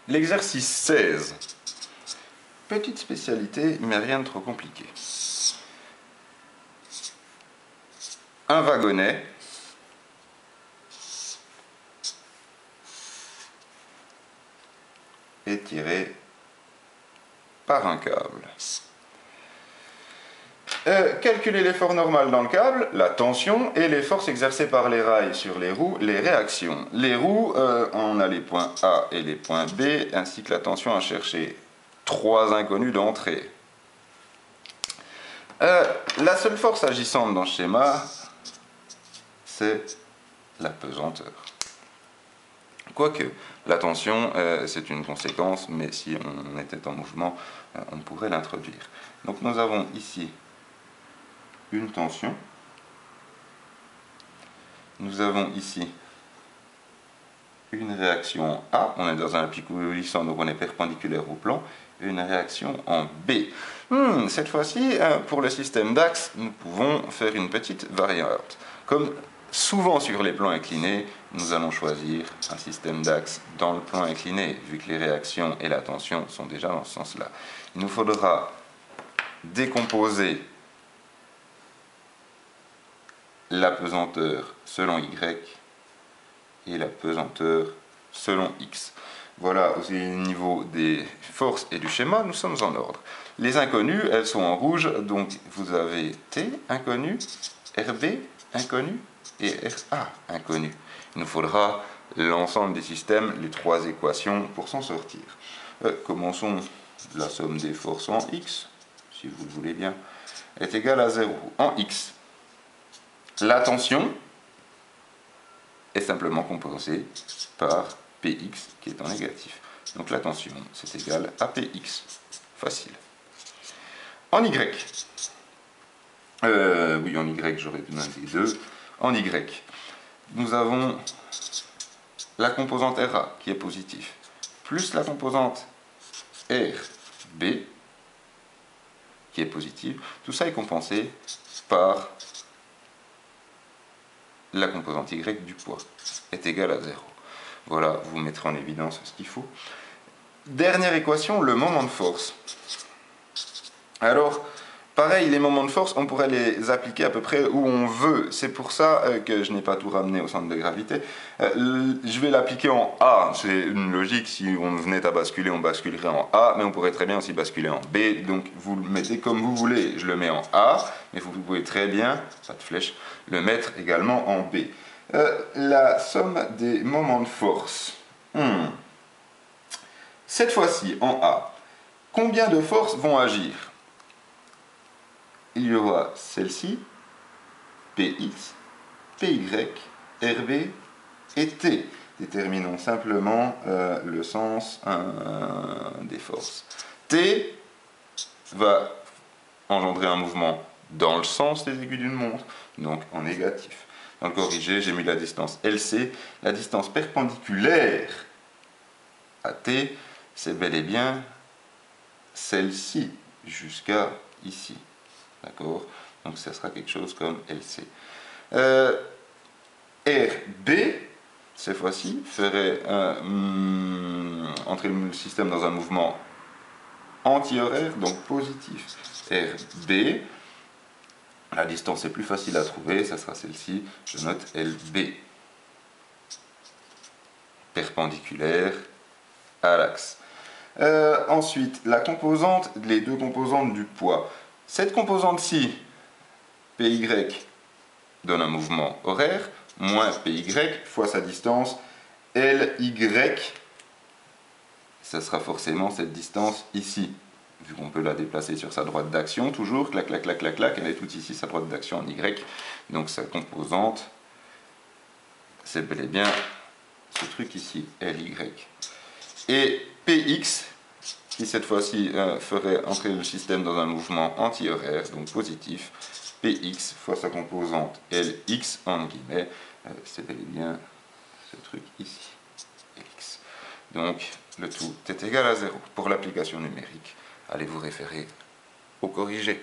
L'exercice 16. Petite spécialité, mais rien de trop compliqué. Un wagonnet est tiré par un câble. Calculer l'effort normal dans le câble, la tension et les forces exercées par les rails sur les roues, les réactions. Les roues, on a les points A et les points B, ainsi que la tension à chercher. 3 inconnus d'entrée. La seule force agissante dans ce schéma, c'est la pesanteur. Quoique, la tension, c'est une conséquence, mais si on était en mouvement, on pourrait l'introduire. Donc nous avons ici une tension. Nous avons ici une réaction A, on est dans un picot glissant, donc on est perpendiculaire au plan, et une réaction en B. Cette fois-ci, pour le système d'axe, nous pouvons faire une petite variante. Comme souvent sur les plans inclinés, nous allons choisir un système d'axe dans le plan incliné, vu que les réactions et la tension sont déjà dans ce sens-là. Il nous faudra décomposer la pesanteur selon Y et la pesanteur selon X. Voilà, au niveau des forces et du schéma, nous sommes en ordre. Les inconnues, elles sont en rouge, donc vous avez T inconnu, RB inconnu et RA inconnu. Il nous faudra l'ensemble des systèmes, les 3 équations pour s'en sortir. Commençons. La somme des forces en X, si vous le voulez bien, est égale à 0. En X, la tension est simplement compensée par Px qui est en négatif. Donc la tension, c'est égal à Px. Facile. En Y, oui, en Y, j'aurais besoin des deux. En Y, nous avons la composante Ra qui est positive, plus la composante RB qui est positive. Tout ça est compensé par la composante Y du poids est égale à 0. Voilà, vous mettrez en évidence ce qu'il faut. Dernière équation, le moment de force. Alors, pareil, les moments de force, on pourrait les appliquer à peu près où on veut. C'est pour ça que je n'ai pas tout ramené au centre de gravité. Je vais l'appliquer en A. C'est une logique, si on venait à basculer, on basculerait en A, mais on pourrait très bien aussi basculer en B. Donc vous le mettez comme vous voulez. Je le mets en A, mais vous pouvez très bien, pas de flèche, le mettre également en B. La somme des moments de force. Cette fois-ci, en A, combien de forces vont agir? Il y aura celle-ci, Px, Py, Rb et T. Déterminons simplement le sens des forces. T va engendrer un mouvement dans le sens des aiguilles d'une montre, donc en négatif. Dans le corrigé, j'ai mis la distance LC. La distance perpendiculaire à T, c'est bel et bien celle-ci, jusqu'à ici. D'accord? Donc ça sera quelque chose comme LC. RB, cette fois-ci, ferait entrer le système dans un mouvement anti-horaire, donc positif. RB, la distance est plus facile à trouver, ça sera celle-ci, je note LB. Perpendiculaire à l'axe. Ensuite, la composante, les deux composantes du poids. Cette composante-ci, PY, donne un mouvement horaire, moins PY fois sa distance, LY, ça sera forcément cette distance ici, vu qu'on peut la déplacer sur sa droite d'action, toujours, clac, clac, clac, clac, clac, elle est toute ici, sa droite d'action en Y, donc sa composante, c'est bel et bien ce truc ici, LY. Et PX, qui cette fois-ci ferait entrer le système dans un mouvement anti-horaire, donc positif, Px fois sa composante Lx, en guillemets, c'est bel et bien ce truc ici, Lx. Donc le tout est égal à 0. Pour l'application numérique, allez vous référer au corrigé.